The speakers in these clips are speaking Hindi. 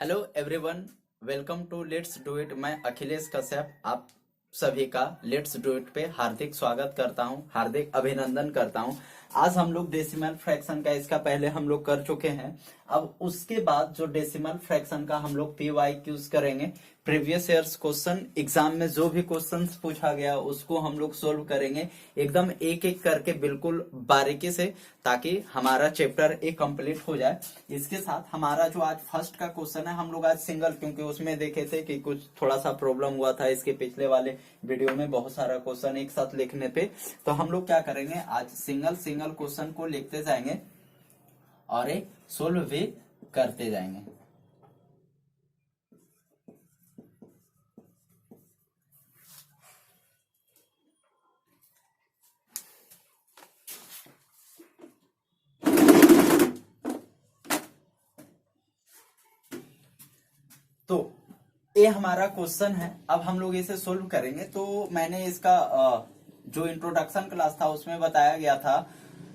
Hello everyone, welcome to let's do it. मैं अखिलेश कश्यप आप सभी का लेट्स डू इट पे हार्दिक स्वागत करता हूं, हार्दिक अभिनंदन करता हूं। आज हम लोग डेसिमल फ्रैक्शन का इसका पहले हम लोग कर चुके हैं। अब उसके बाद जो डेसिमल फ्रैक्शन का हम लोग PYQs करेंगे, प्रीवियस ईयर्स क्वेश्चन एग्जाम में जो भी क्वेश्चंस पूछा गया उसको हम लोग सोल्व करेंगे एकदम एक एक करके, बिल्कुल बारीकी से, ताकि हमारा चैप्टर एक कंप्लीट हो जाए। इसके साथ हमारा जो आज फर्स्ट का क्वेश्चन है, हम लोग आज सिंगल, क्योंकि उसमें देखे थे कि कुछ थोड़ा सा प्रॉब्लम हुआ था इसके पिछले वाले वीडियो में बहुत सारा क्वेश्चन एक साथ लिखने पे। तो हम लोग क्या करेंगे, आज सिंगल सिंगल क्वेश्चन को लिखते जाएंगे और एक सोल्व भी करते जाएंगे। तो ये हमारा क्वेश्चन है, अब हम लोग इसे सोल्व करेंगे। तो मैंने इसका जो इंट्रोडक्शन क्लास था उसमें बताया गया था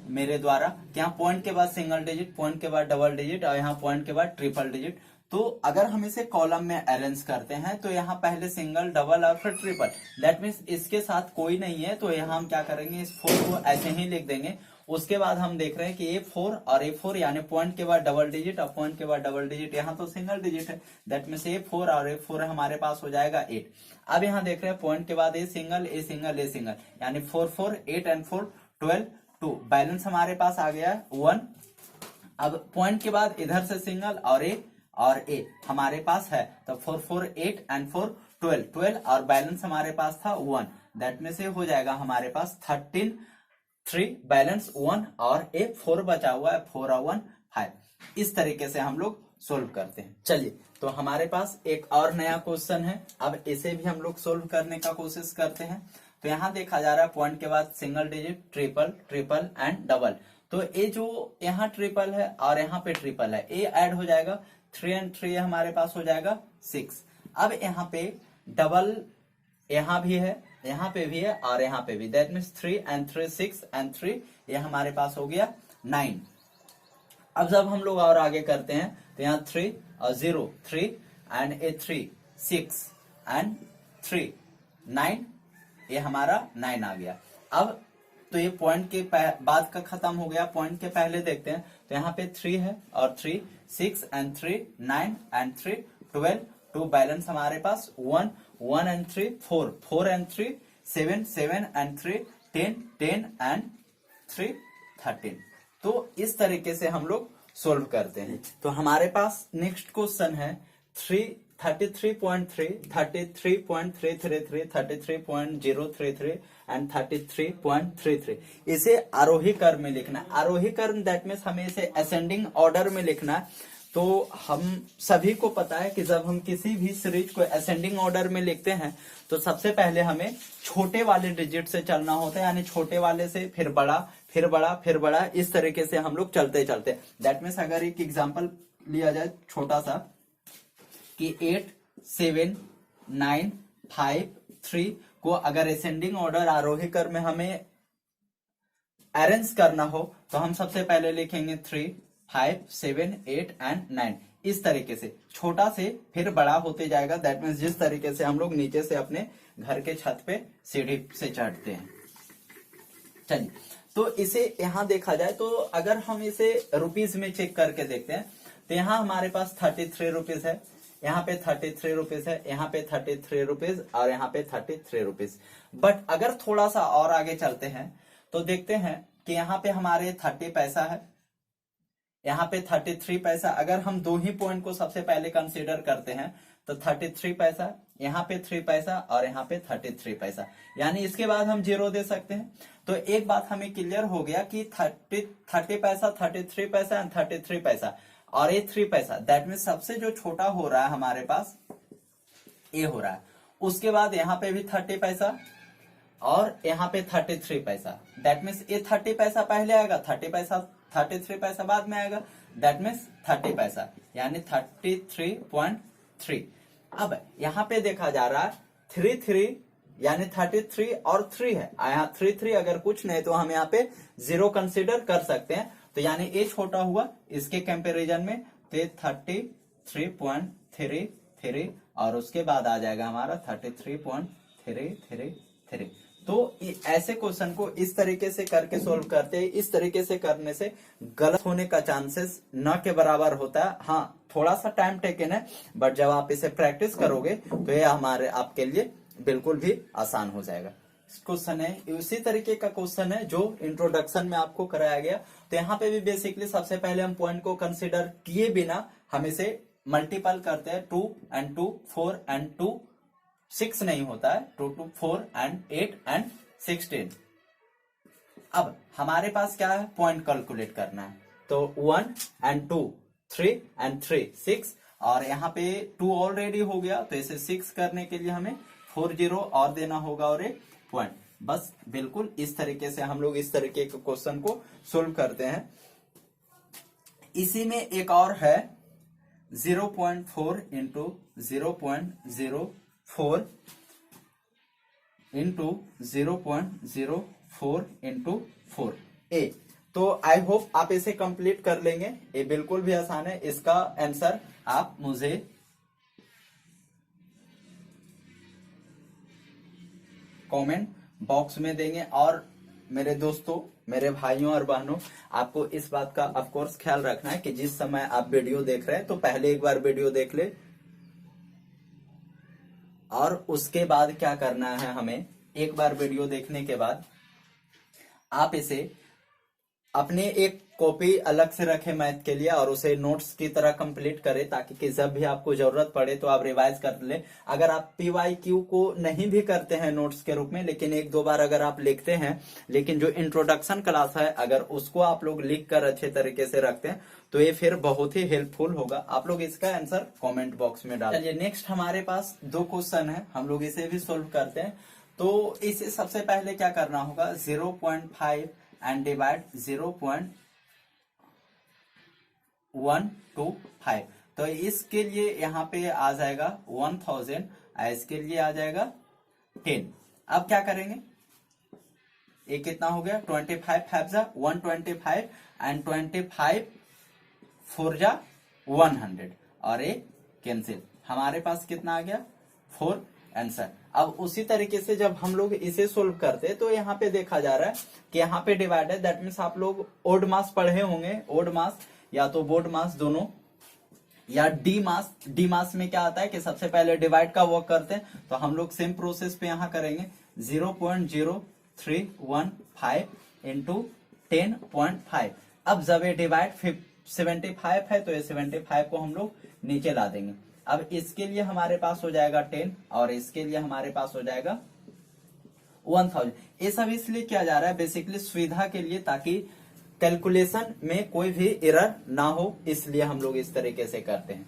मेरे द्वारा कि यहाँ पॉइंट के बाद सिंगल डिजिट, पॉइंट के बाद डबल डिजिट और यहाँ पॉइंट के बाद ट्रिपल डिजिट। तो अगर हम इसे कॉलम में अरेंज करते हैं तो यहाँ पहले सिंगल, डबल और फिर ट्रिपल, दैट मीन्स इसके साथ कोई नहीं है, तो यहाँ हम क्या करेंगे, इस 4 को ऐसे ही लिख देंगे। उसके बाद हम देख रहे हैं कि A4 और A4 यानी पॉइंट के बाद डबल डिजिट और पॉइंट के बाद डबल डिजिट, यहाँ तो सिंगल डिजिट है, दैट मीन्स A4 और A4 हमारे पास हो जाएगा 8। अब यहाँ देख रहे हैं पॉइंट के बाद A single, A single, A single, यानी 4 4 8 एंड 4 12 2, बैलेंस हमारे पास आ गया 1। अब पॉइंट के बाद इधर से सिंगल और A हमारे पास है, तो 4 4 8 एंड 4 12 12 और बैलेंस हमारे पास था 1, दैट में से हो जाएगा हमारे पास 13 3, बैलेंस 1 और एक 4 बचा हुआ है, 4 और 1 5। इस तरीके से हम लोग सोल्व करते हैं। चलिए, तो हमारे पास एक और नया क्वेश्चन है, अब इसे भी हम लोग सोल्व करने का कोशिश करते हैं। तो यहाँ देखा जा रहा है पॉइंट के बाद single digit, triple, triple and double. तो ये जो यहाँ ट्रिपल है और यहाँ पे ट्रिपल है, ये ऐड हो जाएगा, 3 एंड 3 हमारे पास हो जाएगा 6। अब यहाँ पे डबल यहाँ भी है, यहाँ पे भी है और यहाँ पे भी, दैट मीन्स 3 एंड 3 6 एंड 3, ये हमारे पास हो गया 9। अब जब हम लोग और आगे करते हैं तो यहाँ 3 और 0 3 एंड ए 3 6 एंड 3 9, ये हमारा 9 आ गया। अब तो ये पॉइंट के बाद का खत्म हो गया, पॉइंट के पहले देखते हैं। तो यहाँ पे 3 है और 3 6 एंड 3 9 एंड 3 12 2, बैलेंस हमारे पास 1 1 एंड 3 4 4 एंड 3 7 7 एंड 3 10 10 एंड 3 13। तो इस तरीके से हम लोग सोल्व करते हैं। तो हमारे पास नेक्स्ट क्वेश्चन है 33.3 33.333 33.033 एंड 33.33। इसे आरोही क्रम में लिखना है। आरोही क्रम दैट मीन्स हमें इसे असेंडिंग ऑर्डर में लिखना है। तो हम सभी को पता है कि जब हम किसी भी सीरीज को असेंडिंग ऑर्डर में लिखते हैं तो सबसे पहले हमें छोटे वाले डिजिट से चलना होता है, यानी छोटे वाले से फिर बड़ा, फिर बड़ा, फिर बड़ा, इस तरीके से हम लोग चलते चलते। दैट मीन्स अगर एक एग्जांपल लिया जाए छोटा सा कि 8 7 9 5 3 को अगर असेंडिंग ऑर्डर आरोही क्रम में हमें अरेंज करना हो तो हम सबसे पहले लिखेंगे 3 5 7 8 एंड 9। इस तरीके से छोटा से फिर बड़ा होते जाएगा, दैट मीन्स जिस तरीके से हम लोग नीचे से अपने घर के छत पे सीढ़ी से चढ़ते हैं। चलिए, तो इसे यहाँ देखा जाए तो अगर हम इसे रुपीज में चेक करके देखते हैं तो यहाँ हमारे पास 33 रुपीज है, यहाँ पे 33 रुपीज है, यहाँ पे 33 रुपीज और यहाँ पे 33 रुपीज। बट अगर थोड़ा सा और आगे चलते हैं तो देखते हैं कि यहाँ पे हमारे 30 पैसा है, यहाँ पे 33 पैसा। अगर हम दो ही पॉइंट को सबसे पहले कंसीडर करते हैं तो 33 पैसा, यहाँ पे 3 पैसा और यहाँ पे 33 पैसा, यानी इसके बाद हम 0 दे सकते हैं। तो एक बात हमें क्लियर हो गया कि 30 पैसा, 33 पैसा एंड 33 पैसा और ये 3 पैसा, दैट मीन्स सबसे जो छोटा हो रहा है हमारे पास ये हो रहा है। उसके बाद यहाँ पे भी 30 पैसा और यहाँ पे 33 पैसा, दैट मीन्स ये 30 पैसा पहले आएगा, 33 पैसा बाद में आएगा, दैट मीन्स 30 पैसा, यानी 33.3। अब यहाँ पे देखा जा रहा है 3 यानी 33 और 3 है, यहाँ 3 अगर कुछ नहीं तो हम यहाँ पे 0 कंसीडर कर सकते हैं। तो यानी ये छोटा हुआ इसके कंपैरिजन में, तो 33 33.33 और उसके बाद आ जाएगा हमारा 33.333। तो ऐसे क्वेश्चन को इस तरीके से करके सोल्व करते हैं। इस तरीके से करने से गलत होने का चांसेस न के बराबर होता है। हाँ, थोड़ा सा टाइम टेकन है, बट जब आप इसे प्रैक्टिस करोगे तो ये हमारे आपके लिए बिल्कुल भी आसान हो जाएगा। क्वेश्चन है उसी तरीके का क्वेश्चन है जो इंट्रोडक्शन में आपको कराया गया। तो यहाँ पे भी बेसिकली सबसे पहले हम पॉइंट को कंसिडर किए बिना हम इसे मल्टीपल करते हैं। 2 and 2 4 and 2 6 नहीं होता है, 2 2 4 and 8 and 16। अब हमारे पास क्या है, पॉइंट कैलकुलेट करना है। तो 1 and 2 3 and 3 6 और यहाँ पे 2 ऑलरेडी हो गया, तो इसे 6 करने के लिए हमें 4 0 और देना होगा और एक पॉइंट। बस बिल्कुल इस तरीके से हम लोग इस तरीके के क्वेश्चन को सोल्व करते हैं। इसी में एक और है 0.4 इंटू 0.04 इंटू 0.04 इंटू 4 ए। तो आई होप आप इसे कंप्लीट कर लेंगे। ये बिल्कुल भी आसान है। इसका आंसर आप मुझे कमेंट बॉक्स में देंगे। और मेरे दोस्तों, मेरे भाइयों और बहनों, आपको इस बात का ऑफ कोर्स ख्याल रखना है कि जिस समय आप वीडियो देख रहे हैं तो पहले एक बार वीडियो देख ले, और उसके बाद क्या करना है, हमें एक बार वीडियो देखने के बाद आप इसे अपने एक कॉपी अलग से रखें मैथ के लिए और उसे नोट्स की तरह कंप्लीट करें, ताकि कि जब भी आपको जरूरत पड़े तो आप रिवाइज कर ले। अगर आप PYQ को नहीं भी करते हैं नोट्स के रूप में, लेकिन एक दो बार अगर आप लिखते हैं, लेकिन जो इंट्रोडक्शन क्लास है अगर उसको आप लोग लिख कर अच्छे तरीके से रखते हैं तो ये फिर बहुत ही हेल्पफुल होगा। आप लोग इसका आंसर कॉमेंट बॉक्स में डालिए। नेक्स्ट हमारे पास 2 क्वेश्चन है, हम लोग इसे भी सोल्व करते हैं। तो इसे सबसे पहले क्या करना होगा, 0.5 एंड डिवाइड 0.125। तो इसके लिए यहाँ पे आ जाएगा 1000, इसके लिए आ जाएगा 10। अब क्या करेंगे, ये कितना हो गया, 25 5 जा 125 एंड 25 4 जा 100 और ये कैंसिल। हमारे पास कितना आ गया, 4 आंसर। अब उसी तरीके से जब हम लोग इसे सोल्व करते हैं तो यहाँ पे देखा जा रहा है कि यहाँ पे डिवाइड है, दैट मीन्स आप लोग ओड मास पढ़े होंगे। ओड मास या तो बोर्ड मास दोनों, या डी मास। डी मास में क्या आता है कि सबसे पहले डिवाइड का वर्क करते हैं, तो हम लोग सेम प्रोसेस पे यहाँ करेंगे। 0.0315 इंटू 10.5। अब जब ये डिवाइड 75 है तो ये 75 को हम लोग नीचे ला देंगे। अब इसके लिए हमारे पास हो जाएगा 10 और इसके लिए हमारे पास हो जाएगा 1000। ये सब इसलिए किया जा रहा है बेसिकली सुविधा के लिए, ताकि कैलकुलेशन में कोई भी एरर ना हो, इसलिए हम लोग इस तरीके से करते हैं।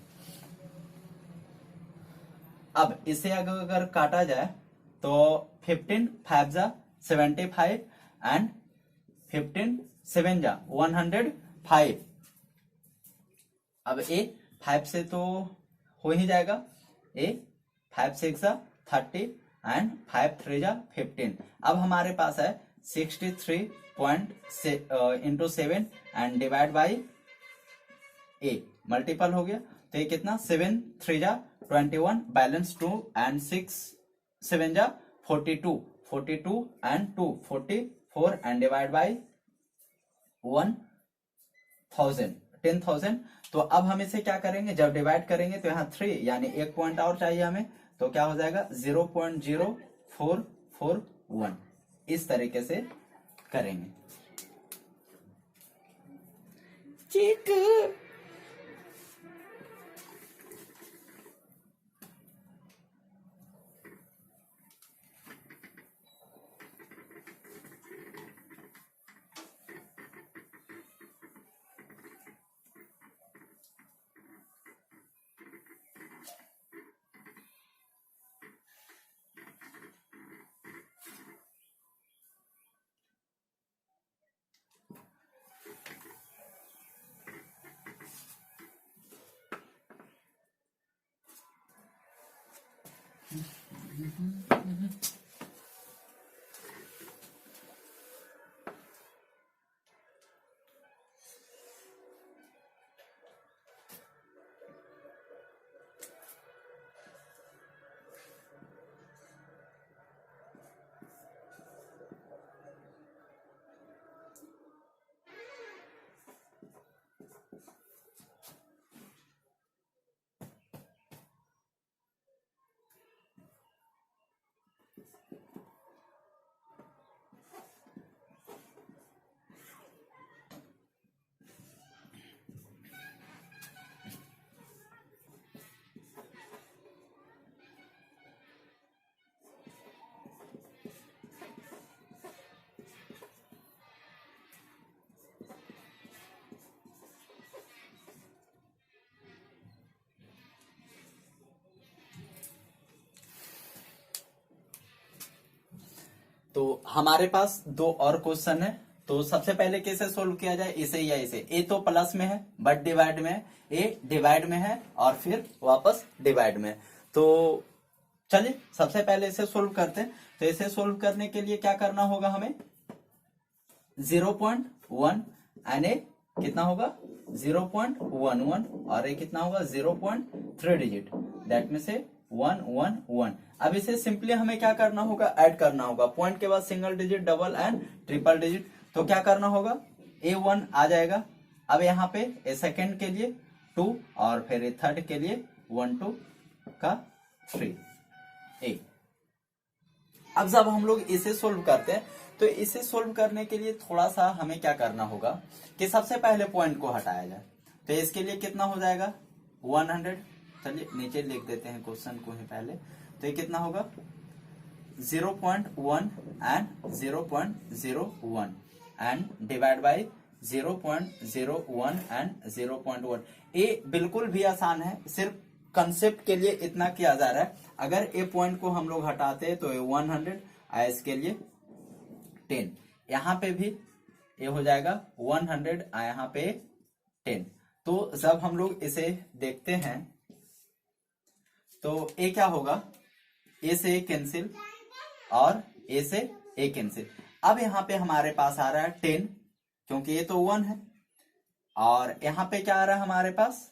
अब इसे अगर काटा जाए तो 15 5 जा 75 एंड 15 7 जा 105। अब ए 5 से तो हो ही जाएगा, ए 5 6 जा 30 एंड 5 3 जा 15। अब हमारे पास है 63 into 7 and divide by A, multiple हो गया। तो ये कितना, 7 3 जा 21, बैलेंस 2 एंड 6 7 जा 42 42 एंड 2 44 एंड डिवाइड बाई 1000 10,000। तो अब हम इसे क्या करेंगे, जब डिवाइड करेंगे तो यहाँ 3 यानी एक पॉइंट और चाहिए हमें, तो क्या हो जाएगा 0.0441। इस तरीके से करेंगे। चीकू तो हमारे पास दो और क्वेश्चन है, तो सबसे पहले कैसे सोल्व किया जाए, इसे या इसे। ए तो प्लस में है बट डिवाइड में है, ए डिवाइड में है और फिर वापस डिवाइड में है। तो चलिए सबसे पहले इसे सोल्व करते हैं। तो इसे सोल्व करने के लिए क्या करना होगा हमें, 0.1 एंड ए कितना होगा 0.11 और ए कितना होगा 0.3 डिजिट, दैट में से 111। अब इसे सिंपली हमें क्या करना होगा, ऐड करना होगा। पॉइंट के बाद single digit, double and triple digit, तो क्या करना होगा, A1 आ जाएगा। अब यहाँ पे ए सेकेंड के लिए 2 और फिर ए थर्ड के लिए 1 2 का 3 ए। अब जब हम लोग इसे सोल्व करते हैं तो इसे सोल्व करने के लिए थोड़ा सा हमें क्या करना होगा कि सबसे पहले पॉइंट को हटाया जाए। तो इसके लिए कितना हो जाएगा 100। चलिए नीचे लिख देते हैं क्वेश्चन को ही पहले। तो ये कितना होगा 0.1 and 0.01 and divide by 0.01 and 0.1। ये बिल्कुल भी आसान है, सिर्फ कंसेप्ट के लिए इतना किया जा रहा है। अगर ए पॉइंट को हम लोग हटाते हैं तो ये 100 आया, इसके लिए 10, यहाँ पे भी ये हो जाएगा 100 यहाँ पे 10। तो जब हम लोग इसे देखते हैं तो ए क्या होगा, ए से ए कैंसिल और ए से ए कैंसिल। अब यहाँ पे हमारे पास आ रहा है 10, क्योंकि ये तो 1 है, और यहाँ पे क्या आ रहा है हमारे पास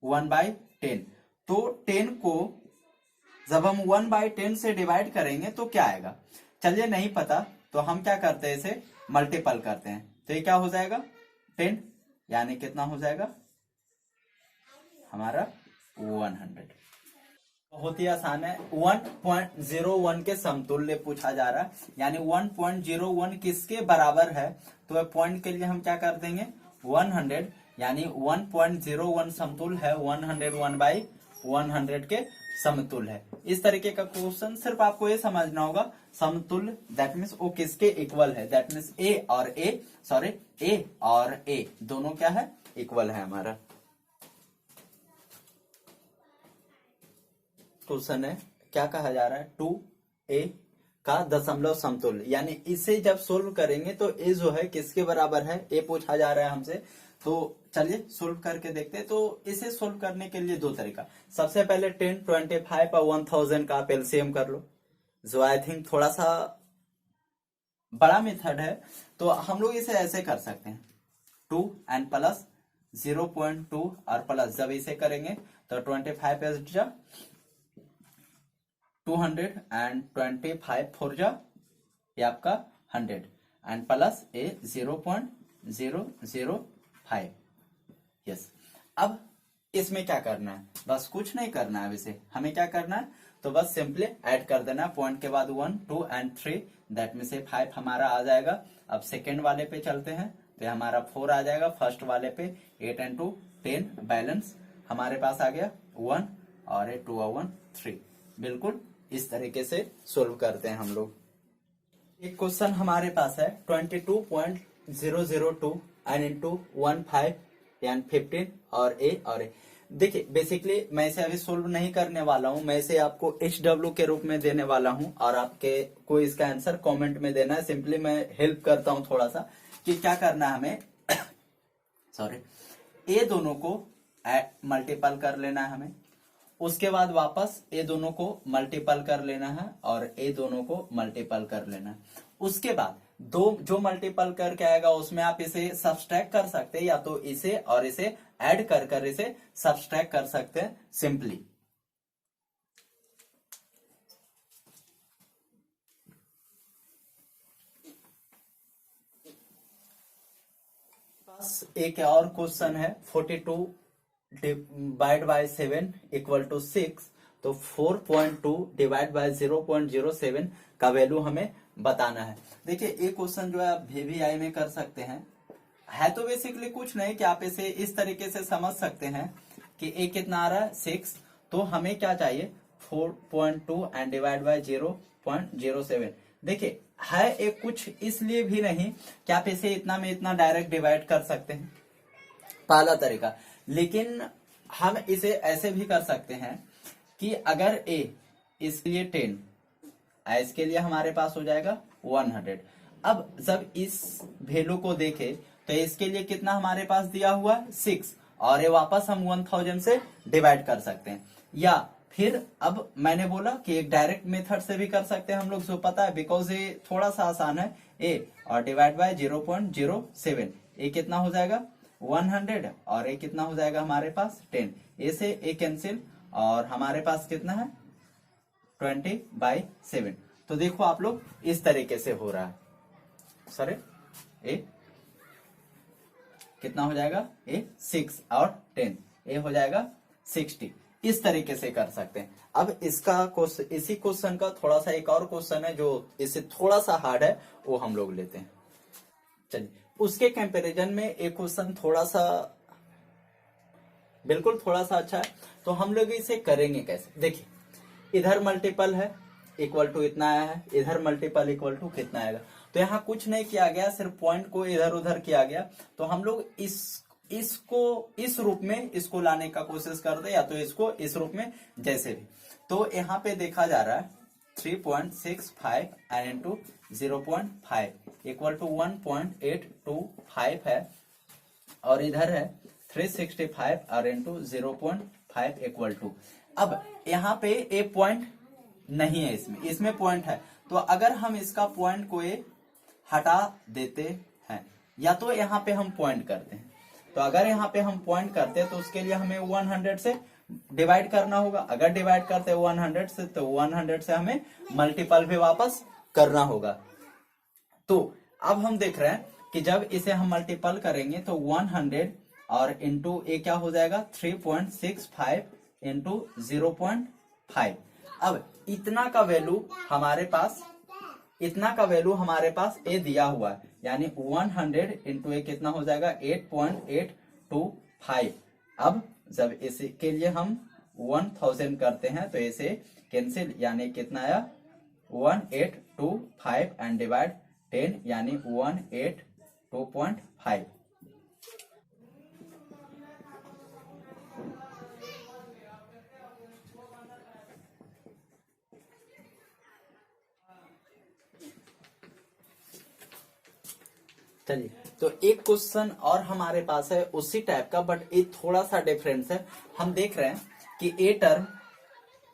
1/10। तो 10 को जब हम 1/10 से डिवाइड करेंगे तो क्या आएगा, चलिए नहीं पता तो हम क्या करते हैं, इसे मल्टीपल करते हैं। तो ये क्या हो जाएगा 10, यानी कितना हो जाएगा हमारा 100। बहुत ही आसान है, 1.01 के समतुल्य पूछा जा रहा है, यानी 1.01 किसके बराबर है। तो पॉइंट के लिए हम क्या कर देंगे 100, यानी 1.01 समतुल्य है 101/100 के समतुल्य है। इस तरीके का क्वेश्चन सिर्फ आपको ये समझना होगा, समतुल्य दैट मीन्स वो किसके इक्वल है, दैट मीन्स ए और ए दोनों क्या है, इक्वल है। हमारा क्वेश्चन है क्या कहा जा रहा है, 2a का दशमलव समतुल्य, यानी इसे जब सोल्व करेंगे तो ए जो है किसके बराबर है, ए पूछा जा रहा है हमसे। तो चलिए सोल्व करके देखते हैं। तो इसे सोल्व करने के लिए दो तरीका, सबसे पहले 10, 25 और 1000 का आप एलसीएम कर लो, जो आई थिंक थोड़ा सा बड़ा मेथड है। तो हम लोग इसे ऐसे कर सकते हैं, 2 एंड प्लस 0.2 और प्लस, जब इसे करेंगे तो 25 एज 200 एंड 25 4 जा ये आपका 100 एंड प्लस ए 0.005। यस, अब इसमें क्या करना है, बस कुछ नहीं करना है। इसे हमें क्या करना है, तो बस सिंपली ऐड कर देना है, पॉइंट के बाद 1 2 एंड 3, दैट में से 5 हमारा आ जाएगा। अब सेकेंड वाले पे चलते हैं तो हमारा 4 आ जाएगा, फर्स्ट वाले पे 8 एंड 2 10, बैलेंस हमारे पास आ गया 1 और 2 और 1 3। बिल्कुल इस तरीके से सोल्व करते हैं हम लोग। एक क्वेश्चन हमारे पास है 22.002 एन इंटू 15 यानी 15 और ए। देखिए बेसिकली मैं इसे अभी सोल्व नहीं करने वाला हूं, मैं इसे आपको HW के रूप में देने वाला हूं और आपके को इसका आंसर कमेंट में देना है। सिंपली मैं हेल्प करता हूं थोड़ा सा कि क्या करना है हमें सॉरी, ए दोनों को मल्टीपल कर लेना है हमें, उसके बाद वापस ए दोनों को मल्टीपल कर लेना है और ए दोनों को मल्टीपल कर लेना है। उसके बाद दो जो मल्टीपल करके आएगा उसमें आप इसे सब्सट्रैक्ट कर सकते हैं, या तो इसे और इसे ऐड कर इसे सब्सट्रैक्ट कर सकते हैं सिंपली। पास एक और क्वेश्चन है 42 डिवाइड बाय 7 इक्वल टू 6। तो 4.2 डिवाइड बाय 0.07 का वैल्यू हमें बताना है। देखिए ये क्वेश्चन जो है आप VVI में कर सकते हैं, है तो बेसिकली कुछ नहीं कि आप इसे इस तरीके से समझ सकते हैं कि ए कितना आ रहा है 6, तो हमें क्या चाहिए 4.2 एंड डिवाइड बाय 0.07। देखिए है एक कुछ इसलिए भी नहीं कि आप इसे इतना में इतना डायरेक्ट डिवाइड कर सकते हैं, पहला तरीका। लेकिन हम इसे ऐसे भी कर सकते हैं कि अगर ए इसके लिए 10, इसके लिए हमारे पास हो जाएगा 100। अब जब इस वैल्यू को देखे तो इसके लिए कितना हमारे पास दिया हुआ है 6, और ये वापस हम 1000 से डिवाइड कर सकते हैं। या फिर अब मैंने बोला कि एक डायरेक्ट मेथड से भी कर सकते हैं हम लोग, जो पता है बिकॉज ये थोड़ा सा आसान है। ए और डिवाइड बाय 0.07, ये कितना हो जाएगा 100, और ये कितना हो जाएगा हमारे पास 10। ए से ए कैंसिल, और हमारे पास कितना है 20/7। तो देखो आप लोग इस तरीके से हो रहा है। सॉरी, ए कितना हो जाएगा, ए 6 और 10, ए हो जाएगा 60। इस तरीके से कर सकते हैं। अब इसका इसी क्वेश्चन का थोड़ा सा एक और क्वेश्चन है जो इससे थोड़ा सा हार्ड है, वो हम लोग लेते हैं। चलिए, उसके कंपैरिजन में एक क्वेश्चन थोड़ा सा, बिल्कुल थोड़ा सा अच्छा है। तो हम लोग इसे करेंगे कैसे, देखिए इधर मल्टीपल है इक्वल टू इतना आया है, इधर मल्टीपल इक्वल टू कितना आएगा। तो यहाँ कुछ नहीं किया गया, सिर्फ पॉइंट को इधर उधर किया गया। तो हम लोग इसको इस रूप में इसको लाने का कोशिश करते, या तो इसको इस रूप में, जैसे भी। तो यहाँ पे देखा जा रहा है 3.65 एंड इंटू 0.5 इक्वल टू 1.825 है, और इधर है 365 और इंटू 0.5 इक्वल टू। अब यहाँ पे ए पॉइंट नहीं है, इसमें पॉइंट है। तो अगर हम इसका पॉइंट को ए हटा देते हैं, या तो यहाँ पे हम पॉइंट करते हैं, तो अगर यहाँ पे हम पॉइंट करते हैं तो उसके लिए हमें 100 से डिवाइड करना होगा। अगर डिवाइड करते हैं 100 से, तो 100 से हमें मल्टीपल भी वापस करना होगा। तो अब हम देख रहे हैं कि जब इसे हम मल्टीपल करेंगे तो 100 और इंटू ए क्या हो जाएगा 3.65 इंटू 0.5। अब इतना का वैल्यू हमारे पास ए दिया हुआ है, यानी 100 इंटू ए कितना हो जाएगा 8.825। अब जब इसके लिए हम 1000 करते हैं तो इसे कैंसिल, यानी कितना आया 1825 एंड डिवाइड 10, यानी 182.5। चलिए, तो एक क्वेश्चन और हमारे पास है उसी टाइप का, बट ये थोड़ा सा डिफरेंस है। हम देख रहे हैं कि ए टर्म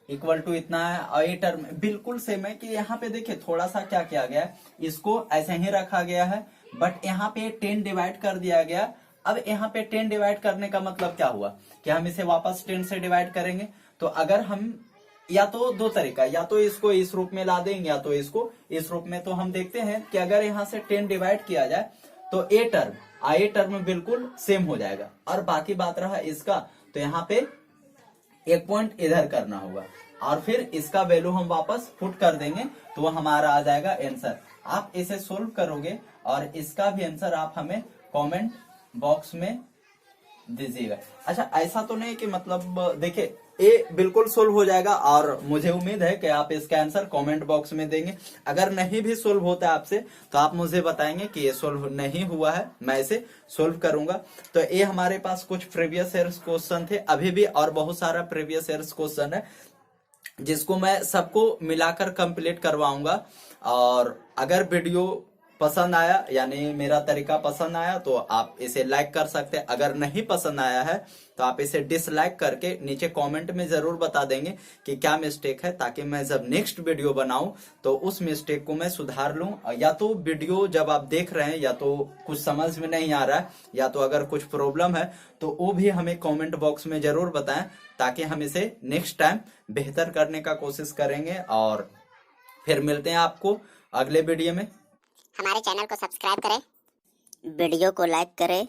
इक्वल टू इतना है, और ए टर्म बिल्कुल सेम है। कि यहाँ पे देखिए थोड़ा सा क्या किया गया है, इसको ऐसे ही रखा गया है, बट यहाँ पे 10 डिवाइड कर दिया गया। अब यहाँ पे 10 डिवाइड करने का मतलब क्या हुआ कि हम इसे वापस 10 से डिवाइड करेंगे। तो अगर हम, या तो दो तरीका, या तो इसको इस रूप में ला देंगे, या तो इसको इस रूप में। तो हम देखते हैं कि अगर यहाँ से 10 डिवाइड किया जाए तो ए टर्म बिल्कुल सेम हो जाएगा। और बाकी बात रहा इसका, तो यहाँ पे एक पॉइंट इधर करना होगा, और फिर इसका वैल्यू हम वापस पुट कर देंगे, तो वो हमारा आ जाएगा आंसर। आप इसे सोल्व करोगे और इसका भी आंसर आप हमें कमेंट बॉक्स में दीजिएगा। अच्छा, ऐसा तो नहीं कि मतलब देखिए ये बिल्कुल सोल्व हो जाएगा, और मुझे उम्मीद है कि आप इसका आंसर कमेंट बॉक्स में देंगे। अगर नहीं भी सोल्व होता है आपसे, तो आप मुझे बताएंगे कि ये सोल्व नहीं हुआ है, मैं इसे सोल्व करूंगा। तो ये हमारे पास कुछ प्रीवियस ईयर्स क्वेश्चन थे, अभी भी और बहुत सारा प्रीवियस ईयर्स क्वेश्चन है, जिसको मैं सबको मिलाकर कंप्लीट करवाऊंगा। और अगर वीडियो पसंद आया, यानी मेरा तरीका पसंद आया, तो आप इसे लाइक कर सकते हैं। अगर नहीं पसंद आया है तो आप इसे डिसलाइक करके नीचे कमेंट में जरूर बता देंगे कि क्या मिस्टेक है, ताकि मैं जब नेक्स्ट वीडियो बनाऊं तो उस मिस्टेक को मैं सुधार लूं। या तो वीडियो जब आप देख रहे हैं, या तो कुछ समझ में नहीं आ रहा है, या तो अगर कुछ प्रॉब्लम है, तो वो भी हमें कॉमेंट बॉक्स में जरूर बताएं, ताकि हम इसे नेक्स्ट टाइम बेहतर करने का कोशिश करेंगे। और फिर मिलते हैं आपको अगले वीडियो में। हमारे चैनल को सब्सक्राइब करें, वीडियो को लाइक करें